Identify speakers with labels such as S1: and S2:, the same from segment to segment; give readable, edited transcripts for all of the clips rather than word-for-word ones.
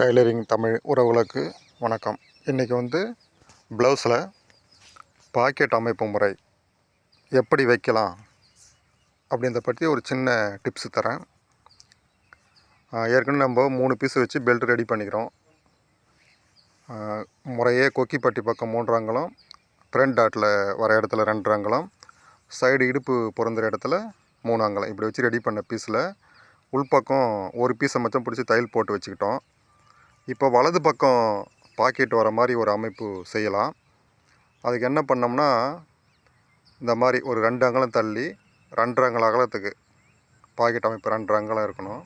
S1: Tailoring Tamil உறவுகளுக்கு வணக்கம். இன்றைக்கி ப்ளவுஸில் பாக்கெட் அமைப்பு முறை எப்படி வைக்கலாம் அப்படின்றத பற்றி ஒரு சின்ன டிப்ஸு தரேன். ஏற்கனவே நம்ம 3 பீஸ் வச்சு பெல்ட் ரெடி பண்ணிக்கிறோம். முறையே கொக்கிப்பட்டி பக்கம் 3 அங்குலம், ஃப்ரண்ட் டாட்டில் வர இடத்துல 2 அங்குலம், சைடு இடுப்பு பொருந்துற இடத்துல 3 அங்குலம் இப்படி வச்சு ரெடி பண்ண பீஸில் உள்பக்கம் ஒரு பீஸை மட்டும் பிடிச்சி தையல் போட்டு வச்சுக்கிட்டோம். இப்போ வலது பக்கம் பாக்கெட் வர மாதிரி ஒரு அமைப்பு செய்யலாம். அதுக்கு என்ன பண்ணோம்னா, இந்த மாதிரி ஒரு 2 அங்குலம் தள்ளி 2.5 அங்குலம் அகலத்துக்கு பாக்கெட் அமைப்பு 2.5 அங்குலம் இருக்கணும்.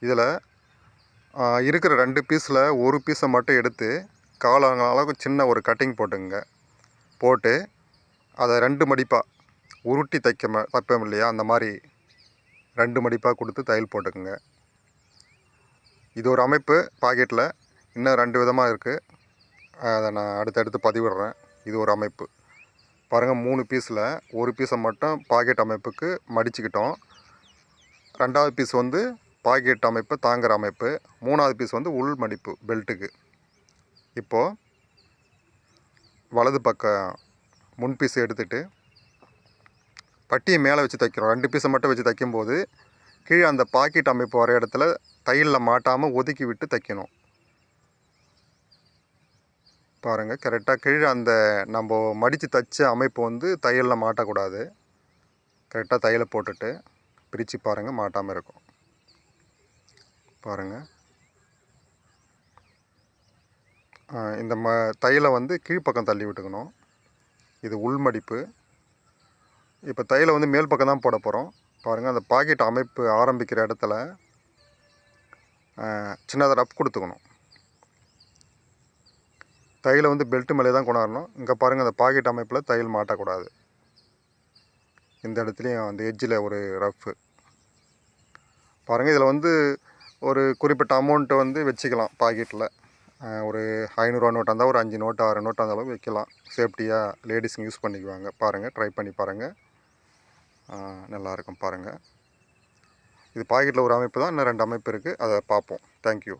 S1: இதில் இருக்கிற 2 பீஸில் ஒரு பீஸை மட்டும் எடுத்து 1/4 அங்குலம் அளவுக்கு சின்ன ஒரு கட்டிங் போட்டு அதை 2 மடிப்பாக உருட்டி தைப்போம் இல்லையா, அந்த மாதிரி 2 மடிப்பாக கொடுத்து தையல் போட்டுக்குங்க. இது ஒரு அமைப்பு. பாக்கெட்டில் இன்னும் 2 விதமாக இருக்குது. அதை நான் அடுத்தடுத்து பதிவிடுறேன். இது ஒரு அமைப்பு பாருங்கள். 3 பீஸில் ஒரு பீஸை மட்டும் பாக்கெட் அமைப்புக்கு மடிச்சுக்கிட்டோம். 2வது பீஸ் பாக்கெட் அமைப்பு தாங்குகிற அமைப்பு. 3வது பீஸ் உள் மடிப்பு பெல்ட்டுக்கு. இப்போது வலது பக்கம் முன் பீஸை எடுத்துகிட்டு பட்டியை மேலே வச்சு தைக்கிறோம். 2 பீஸை மட்டும் வச்சு தைக்கும்போது கீழே அந்த பாக்கெட் அமைப்பு வர இடத்துல தையலில் மாட்டாமல் ஒதுக்கி விட்டு தைக்கணும். பாருங்கள், கரெக்டாக கீழே அந்த நம்ம மடித்து தைச்ச அமைப்பு தையலில் மாட்டக்கூடாது. கரெக்டாக தையலை போட்டுட்டு பிரித்து பாருங்கள், மாட்டாமல் இருக்கும். பாருங்கள், இந்த தையலை கீழ்ப்பக்கம் தள்ளி விட்டுக்கணும். இது உள்மடிப்பு. இப்போ தையலை மேல் பக்கம் தான் போட போகிறோம். பாருங்கள், அந்த பாக்கெட் அமைப்பு ஆரம்பிக்கிற இடத்துல சின்னதாக ரப் கொடுத்துக்கணும். தையலை பெல்ட்டு மேலே தான் கொண்டாடணும். இங்கே பாருங்கள், அந்த பாக்கெட் அமைப்பில் தையல் மாட்டக்கூடாது. இந்த இடத்துலையும் அந்த எட்ஜில் ஒரு ரஃப்பு பாருங்கள். இதில் ஒரு குறிப்பிட்ட அமௌண்ட்டு வச்சுக்கலாம். பாக்கெட்டில் ஒரு 500 நோட்டாக இருந்தால் ஒரு 5 நோட்டு 6 நோட்டு அந்த அளவுக்கு வைக்கலாம். சேஃப்டியாக லேடிஸுங்க யூஸ் பண்ணிக்குவாங்க. பாருங்கள், ட்ரை பண்ணி பாருங்கள், நல்லாயிருக்கும். பாருங்கள், இது பாக்கெட்டில் ஒரு அமைப்பு தான், இன்னும் 2 அமைப்பு இருக்குது. அதை பார்ப்போம். தேங்க்யூ.